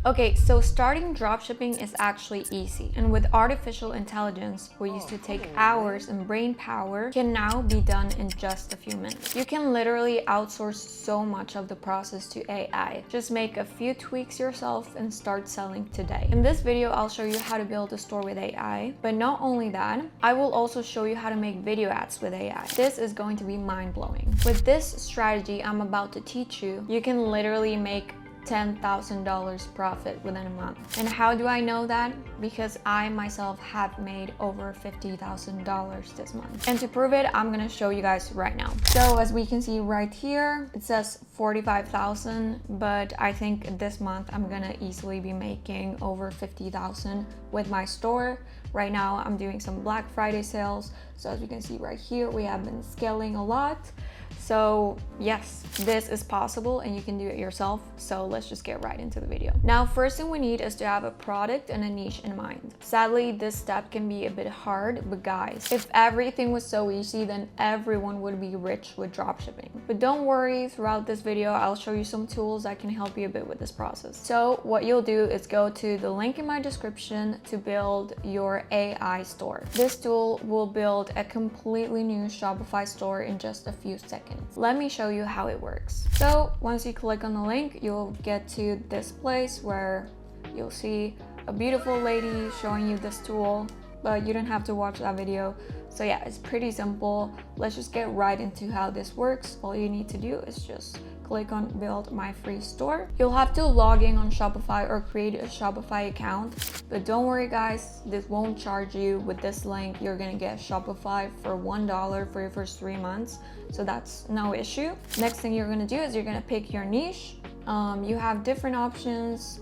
Okay, so starting dropshipping is actually easy. And with artificial intelligence, what used to take hours and brain power can now be done in just a few minutes. You can literally outsource so much of the process to AI. Just make a few tweaks yourself and start selling today. In this video, I'll show you how to build a store with AI. But not only that, I will also show you how to make video ads with AI. This is going to be mind-blowing. With this strategy I'm about to teach you, you can literally make $10,000 profit within a month. And how do I know that? Because I myself have made over $50,000 this month. And to prove it, I'm gonna show you guys right now. So as we can see right here, it says 45,000, but I think this month I'm gonna easily be making over 50,000 with my store. Right now I'm doing some Black Friday sales. So as you can see right here, we have been scaling a lot. So yes, this is possible and you can do it yourself. So let's just get right into the video. Now, first thing we need is to have a product and a niche in mind. Sadly, this step can be a bit hard, but guys, if everything was so easy, then everyone would be rich with dropshipping. But don't worry, throughout this video, I'll show you some tools that can help you a bit with this process. So what you'll do is go to the link in my description to build your AI store. This tool will build a completely new Shopify store in just a few seconds. Let me show you how it works. So once you click on the link, you'll get to this place where you'll see a beautiful lady showing you this tool, but you don't have to watch that video. So yeah, it's pretty simple. Let's just get right into how this works. All you need to do is just click on build my free store. You'll have to log in on Shopify or create a Shopify account, but don't worry guys, this won't charge you. With this link, you're gonna get Shopify for $1 for your first 3 months. So that's no issue. Next thing you're gonna do is you're gonna pick your niche. You have different options.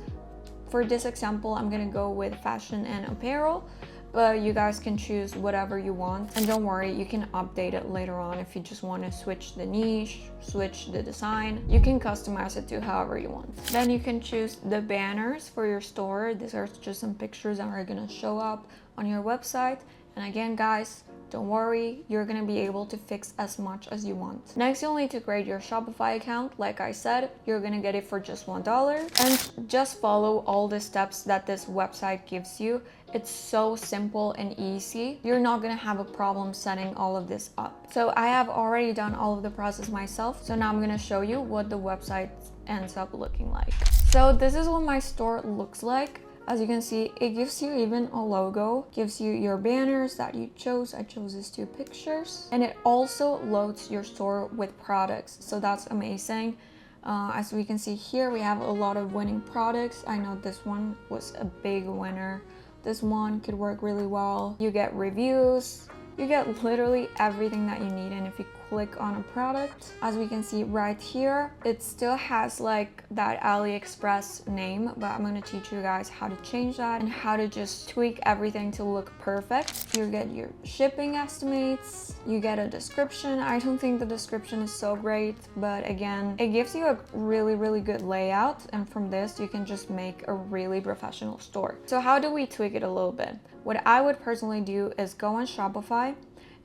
For this example, I'm gonna go with fashion and apparel, but you guys can choose whatever you want. And don't worry, you can update it later on if you just want to switch the niche, switch the design. You can customize it to however you want. Then you can choose the banners for your store. These are just some pictures that are gonna show up on your website. And again, guys, don't worry, you're gonna be able to fix as much as you want. Next, you'll need to create your Shopify account. Like I said, you're gonna get it for just $1. And just follow all the steps that this website gives you. It's so simple and easy. You're not gonna have a problem setting all of this up. So I have already done all of the process myself. So now I'm gonna show you what the website ends up looking like. So this is what my store looks like. As you can see, it gives you even a logo, gives you your banners that you chose. I chose these 2 pictures. And it also loads your store with products. So that's amazing. As we can see here, we have a lot of winning products. I know this one was a big winner. This one could work really well. You get reviews. You get literally everything that you need. And if you click on a product, as we can see right here, it still has like that AliExpress name, but I'm gonna teach you guys how to change that and how to just tweak everything to look perfect. You get your shipping estimates, you get a description. I don't think the description is so great, but again, it gives you a really good layout, and from this you can just make a really professional store. So how do we tweak it a little bit? What I would personally do is go on Shopify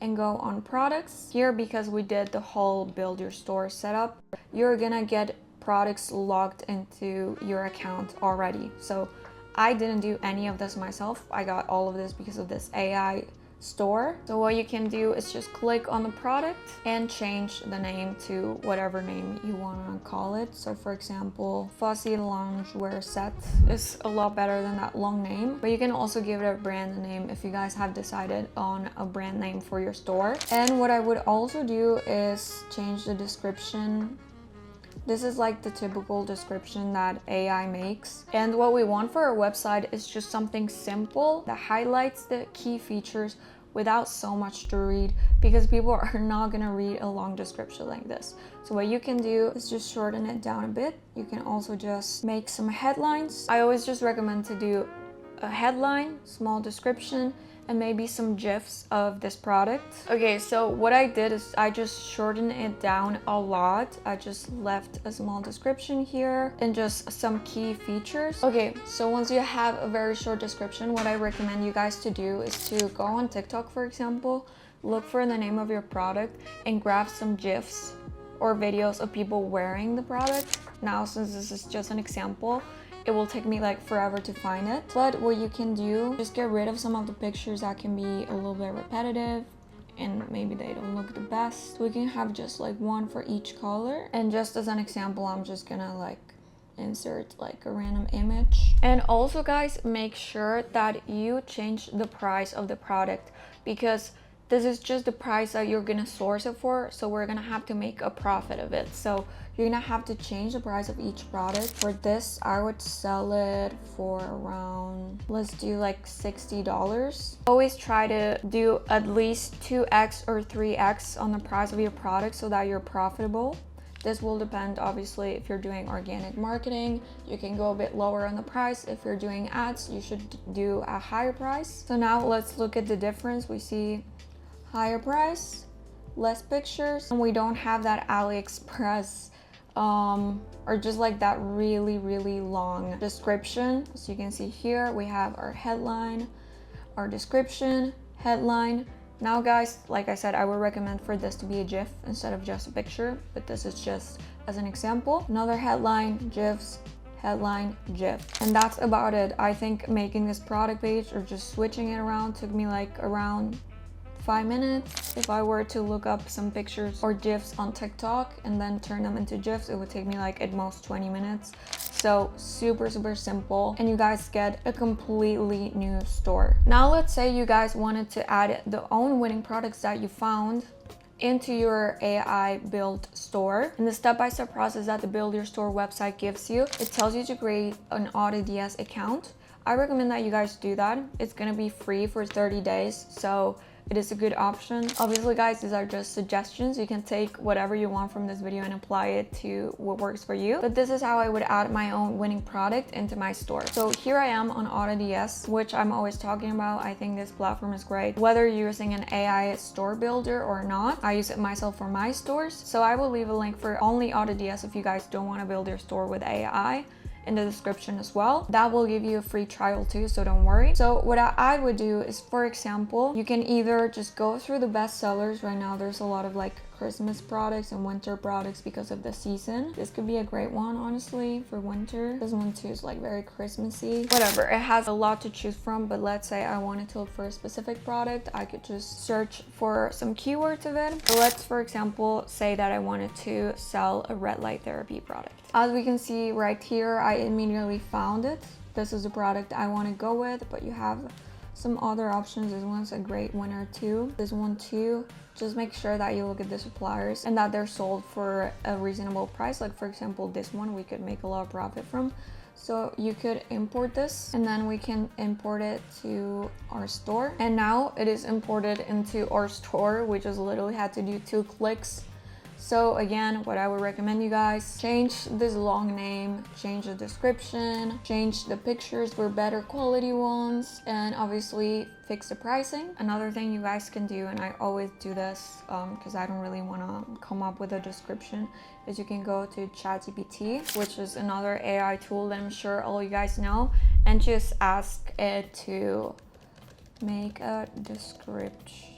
and go on products. Here, because we did the whole build your store setup, you're gonna get products logged into your account already. So I didn't do any of this myself. I got all of this because of this AI store. So what you can do is just click on the product and change the name to whatever name you want to call it. So for example, Fuzzy Loungewear Set is a lot better than that long name, but you can also give it a brand name if you guys have decided on a brand name for your store. And what I would also do is change the description. This is like the typical description that AI makes. And what we want for our website is just something simple that highlights the key features without so much to read, because people are not gonna read a long description like this. So what you can do is just shorten it down a bit. You can also just make some headlines. I always just recommend to do a headline, small description, and maybe some GIFs of this product. Okay, so what I did is I just shortened it down a lot. I just left a small description here and just some key features. Okay, so once you have a very short description, what I recommend you guys to do is to go on TikTok, for example, look for the name of your product and grab some GIFs or videos of people wearing the product. Now, since this is just an example, it will take me like forever to find it. But what you can do, just get rid of some of the pictures that can be a little bit repetitive and maybe they don't look the best. We can have just like one for each color. And just as an example, I'm just gonna like insert like a random image. And also guys, make sure that you change the price of the product, because this is just the price that you're gonna source it for, so we're gonna have to make a profit of it. So you're gonna have to change the price of each product. For this, I would sell it for around, let's do like $60. Always try to do at least 2x or 3x on the price of your product so that you're profitable. This will depend, obviously, if you're doing organic marketing, you can go a bit lower on the price. If you're doing ads, you should do a higher price. So now let's look at the difference. We see higher price, less pictures, and we don't have that AliExpress or just like that really long description. So you can see here we have our headline, our description, headline. Now guys, like I said, I would recommend for this to be a GIF instead of just a picture, but this is just as an example. Another headline, GIFs, headline, GIF. And that's about it. I think making this product page or just switching it around took me like around 5 minutes. If I were to look up some pictures or GIFs on TikTok and then turn them into GIFs, it would take me like at most 20 minutes. So super simple, and you guys get a completely new store. Now let's say you guys wanted to add the own winning products that you found into your AI build store. And the step-by-step process that the Build Your Store website gives you, it tells you to create an AutoDS account. I recommend that you guys do that. It's gonna be free for 30 days, so it is a good option. Obviously guys, these are just suggestions. You can take whatever you want from this video and apply it to what works for you. But this is how I would add my own winning product into my store. So here I am on AutoDS, which I'm always talking about. I think this platform is great. Whether you're using an AI store builder or not, I use it myself for my stores. So I will leave a link for only AutoDS if you guys don't want to build your store with AI in the description as well. That will give you a free trial too, so don't worry. So what I would do is, for example, you can either just go through the best sellers. Right now there's a lot of like Christmas products and winter products because of the season. This could be a great one, honestly, for winter. This one too is like very Christmassy. Whatever, it has a lot to choose from, but let's say I wanted to look for a specific product, I could just search for some keywords of it. So let's, for example, say that I wanted to sell a red light therapy product. As we can see right here, I immediately found it. This is the product I want to go with, but you have some other options. This one's a great winner too. This one too. Just make sure that you look at the suppliers and that they're sold for a reasonable price. Like for example, this one we could make a lot of profit from. So you could import this and then we can import it to our store. And now it is imported into our store. We just literally had to do 2 clicks. So again, what I would recommend you guys, change this long name, change the description, change the pictures for better quality ones, and obviously fix the pricing. Another thing you guys can do, and I always do this because I don't really want to come up with a description, is you can go to ChatGPT, which is another AI tool that I'm sure all you guys know, and just ask it to make a description.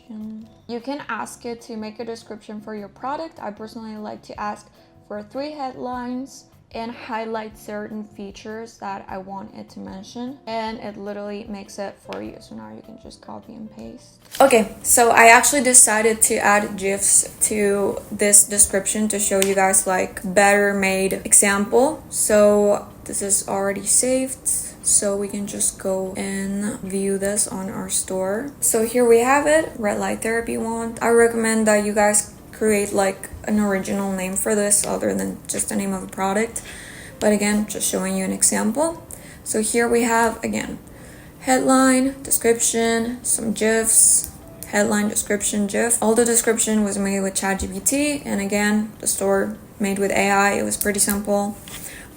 You can ask it to make a description for your product. I personally like to ask for 3 headlines and highlight certain features that I want it to mention, and it literally makes it for you. So now you can just copy and paste. Okay, so I actually decided to add GIFs to this description to show you guys like better made example. So this is already saved, so we can just go and view this on our store. So here we have it, red light therapy wand. I recommend that you guys create like an original name for this other than just the name of the product. But again, just showing you an example. So here we have, again, headline, description, some GIFs, headline, description, GIF. All the description was made with ChatGPT, and again, the store made with AI. It was pretty simple.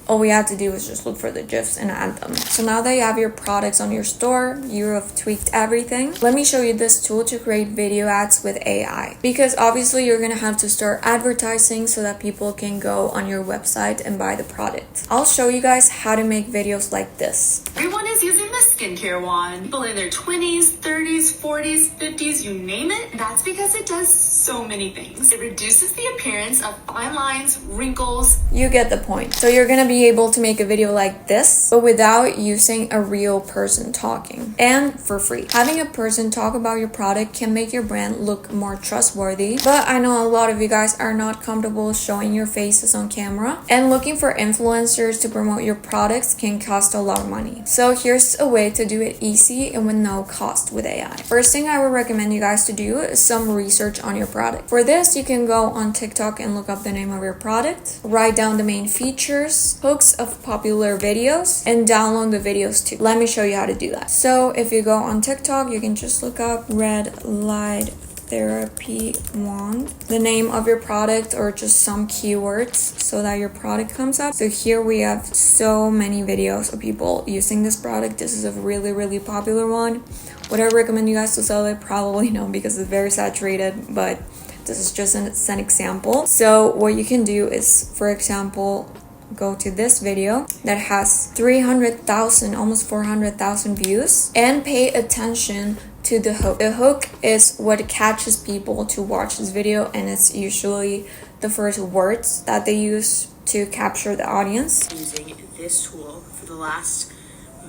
All we had to do was just look for the GIFs and add them. So now that you have your products on your store, you have tweaked everything. Let me show you this tool to create video ads with AI. Because obviously you're gonna have to start advertising so that people can go on your website and buy the product. I'll show you guys how to make videos like this. Everyone is using this skincare wand. People in their 20s, 30s, 40s, 50s, you name it. That's because it does so many things. It reduces the appearance of fine lines, wrinkles. You get the point. So you're gonna be able to make a video like this, but without using a real person talking, and for free. Having a person talk about your product can make your brand look more trustworthy, but I know a lot of you guys are not comfortable showing your faces on camera, and looking for influencers to promote your products can cost a lot of money. So here's a way to do it easy and with no cost with AI. First thing I would recommend you guys to do is some research on your product. For this, you can go on TikTok and look up the name of your product, write down the main features, hooks of popular videos, and download the videos too. Let me show you how to do that. So if you go on TikTok, you can just look up red light therapy wand, the name of your product, or just some keywords so that your product comes up. So here we have so many videos of people using this product. This is a really popular one. Would I recommend you guys to sell it? Probably no, because it's very saturated, but this is just an example. So what you can do is, for example, go to this video that has 300,000, almost 400,000 views, and pay attention to the hook. The hook is what catches people to watch this video, and it's usually the first words that they use to capture the audience. Using this tool for the last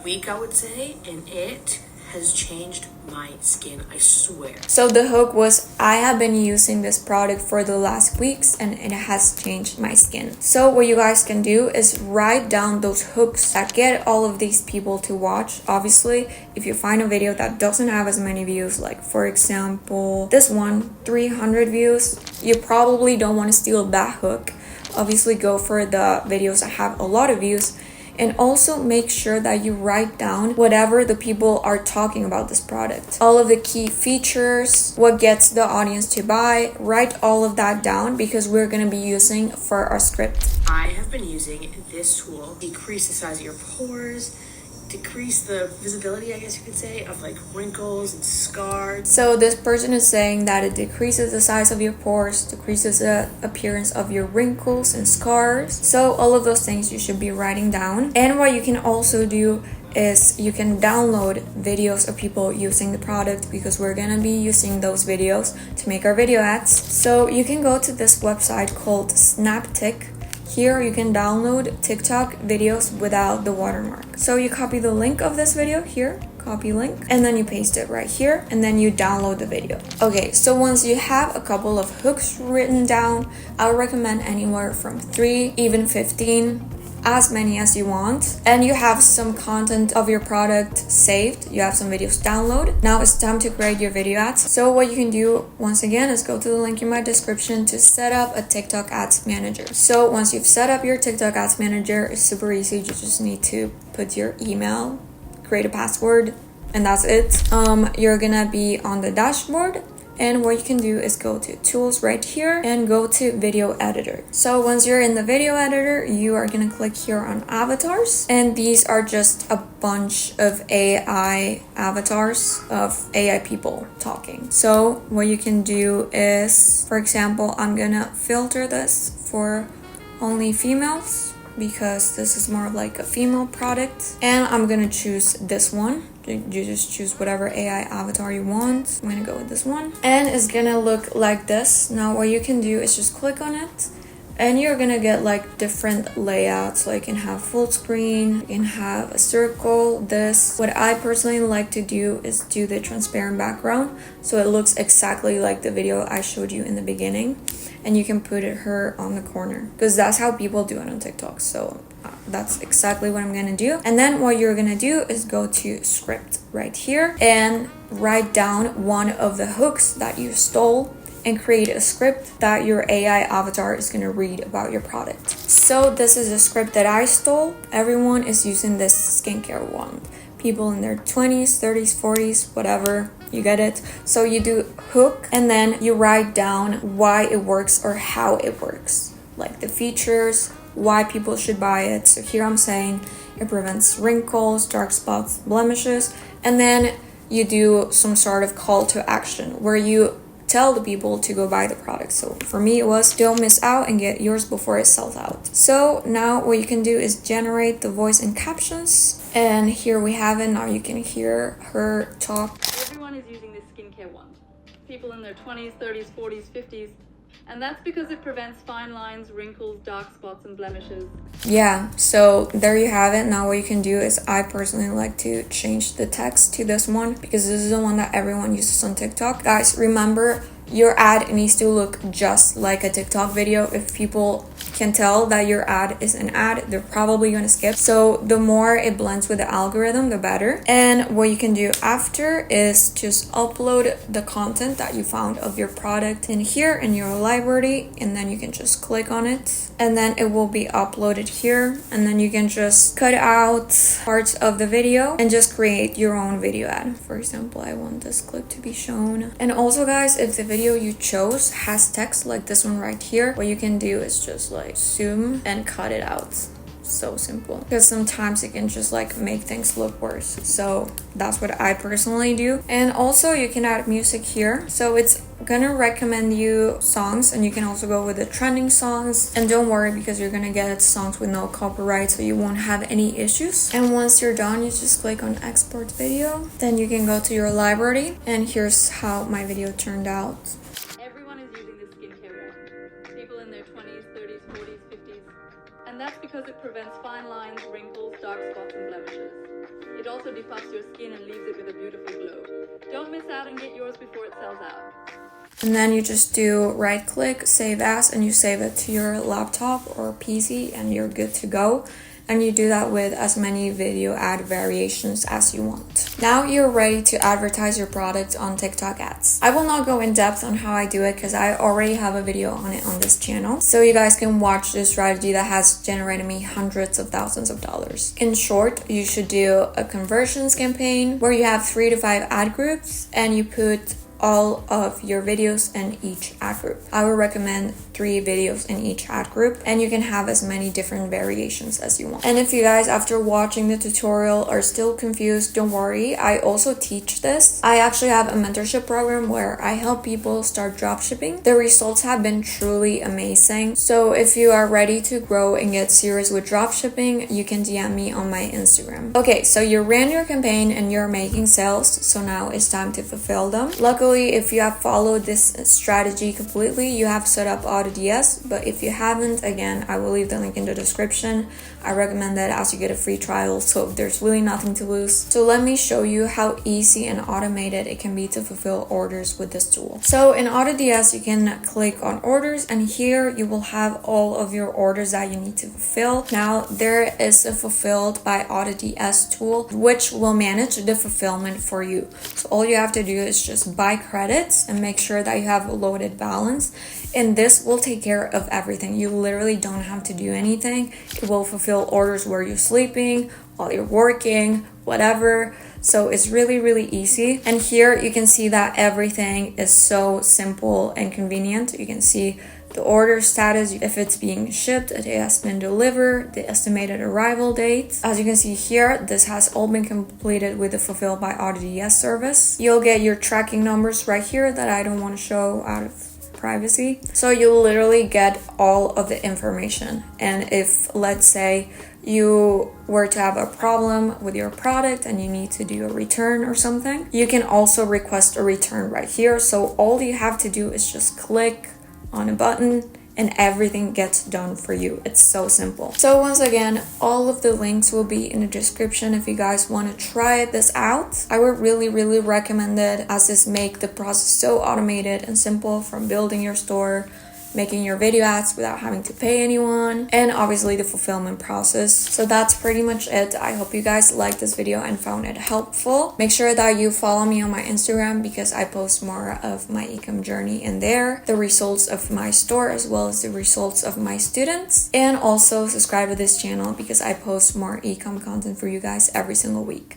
week, I would say, and it has changed my skin, I swear. So the hook was, I have been using this product for the last weeks and it has changed my skin. So what you guys can do is write down those hooks that get all of these people to watch. Obviously, if you find a video that doesn't have as many views, like for example, this one, 300 views, you probably don't want to steal that hook. Obviously, go for the videos that have a lot of views. And also make sure that you write down whatever the people are talking about this product. All of the key features, what gets the audience to buy, write all of that down because we're going to be using for our script. I have been using this tool, decrease the size of your pores, decrease the visibility, I guess you could say, of like wrinkles and scars. So this person is saying that it decreases the size of your pores, decreases the appearance of your wrinkles and scars. So all of those things you should be writing down. And what you can also do is you can download videos of people using the product, because we're gonna be using those videos to make our video ads. So you can go to this website called Snaptic. Here you can download TikTok videos without the watermark. So you copy the link of this video here, copy link, and then you paste it right here, and then you download the video. Okay, so once you have a couple of hooks written down, I would recommend anywhere from 3, even 15, as many as you want, and you have some content of your product saved, you have some videos downloaded. Now it's time to create your video ads. So what you can do, once again, is go to the link in my description to set up a TikTok ads manager. So once you've set up your TikTok ads manager, it's super easy. You just need to put your email, create a password, and that's it. You're gonna be on the dashboard. And what you can do is go to tools right here and go to video editor. So once you're in the video editor, you are going to click here on avatars. And these are just a bunch of AI avatars of AI people talking. So what you can do is, for example, I'm going to filter this for only females, because this is more like a female product. And I'm going to choose this one. You just choose whatever AI avatar you want. I'm gonna go with this one, and it's gonna look like this. Now what you can do is just click on it, and you're gonna get like different layouts. So you can have full screen, you can have a circle, this. What I personally like to do is do the transparent background, so it looks exactly like the video I showed you in the beginning. And you can put her on the corner, because that's how people do it on TikTok. So that's exactly what I'm gonna do. And then what you're gonna do is go to script right here and write down one of the hooks that you stole and create a script that your AI avatar is gonna read about your product. So this is a script that I stole. Everyone is using this skincare wand. People in their 20s, 30s, 40s, whatever, you get it. So you do hook, and then you write down why it works or how it works, like the features, why people should buy it. So here I'm saying it prevents wrinkles, dark spots, blemishes, and then you do some sort of call to action where you tell the people to go buy the product. So for me, it was don't miss out and get yours before it sells out. So now what you can do is generate the voice and captions. And here we have it. Now you can hear her talk. Everyone is using this skincare wand. People in their 20s, 30s, 40s, 50s. And that's because it prevents fine lines, wrinkles, dark spots, and blemishes. Yeah, so there you have it. Now what you can do is I personally like to change the text to this one because this is the one that everyone uses on TikTok. Guys, remember, your ad needs to look just like a TikTok video. If people can tell that your ad is an ad, they're probably going to skip. So the more it blends with the algorithm, the better. And what you can do after is just upload the content that you found of your product in here in your library, and then you can just click on it and then it will be uploaded here, and then you can just cut out parts of the video and just create your own video ad. For example, I want this clip to be shown. And also guys, if the video you chose has text like this one right here, what you can do is just like zoom and cut it out. So simple, because sometimes it can just like make things look worse. So that's what I personally do. And also you can add music here, so it's gonna recommend you songs, and you can also go with the trending songs. And don't worry, because you're gonna get songs with no copyright, so you won't have any issues. And once you're done, you just click on export video, then you can go to your library, and here's how my video turned out. Everyone is using this skincare wand. People in their 20s, 30s, 40s, 50s. And that's because it prevents fine lines, wrinkles, dark spots, and blemishes. It also debuffs your skin and leaves it with a beautiful glow. Don't miss out and get yours before it sells out. And then you just do right click, save as, and you save it to your laptop or PC, and you're good to go. And you do that with as many video ad variations as you want. Now you're ready to advertise your product on TikTok ads. I will not go in depth on how I do it because I already have a video on it on this channel. So you guys can watch this strategy that has generated me hundreds of thousands of dollars. In short, you should do a conversions campaign where you have 3 to 5 ad groups and you put all of your videos in each ad group. I would recommend 3 videos in each ad group, and you can have as many different variations as you want. And if you guys, after watching the tutorial, are still confused, don't worry, I also teach this. I actually have a mentorship program where I help people start dropshipping. The results have been truly amazing. So if you are ready to grow and get serious with dropshipping, you can DM me on my Instagram. Okay, so you ran your campaign and you're making sales, so now it's time to fulfill them. Luckily, if you have followed this strategy completely, you have set up AutoDS, but if you haven't, again, I will leave the link in the description. I recommend that as you get a free trial, so there's really nothing to lose. So let me show you how easy and automated it can be to fulfill orders with this tool. So in AutoDS, you can click on orders, and here you will have all of your orders that you need to fulfill. Now there is a fulfilled by AutoDS tool, which will manage the fulfillment for you. So all you have to do is just buy credits and make sure that you have a loaded balance, and this will take care of everything. You literally don't have to do anything. It will fulfill orders where you're sleeping, while you're working, whatever. So it's really easy. And here you can see that everything is so simple and convenient. You can see the order status, if it's being shipped, it has been delivered, the estimated arrival date. As you can see here, this has all been completed with the Fulfilled by AutoDS service. You'll get your tracking numbers right here that I don't want to show out of privacy. So you'll literally get all of the information. And if, let's say, you were to have a problem with your product and you need to do a return or something, you can also request a return right here. So all you have to do is just click on a button and everything gets done for you. It's so simple. So once again, all of the links will be in the description if you guys want to try this out. I would really recommend it, as this make the process so automated and simple, from building your store, making your video ads without having to pay anyone, and obviously the fulfillment process. So that's pretty much it. I hope you guys liked this video and found it helpful. Make sure that you follow me on my Instagram because I post more of my e-com journey in there, the results of my store as well as the results of my students, and also subscribe to this channel because I post more e-com content for you guys every single week.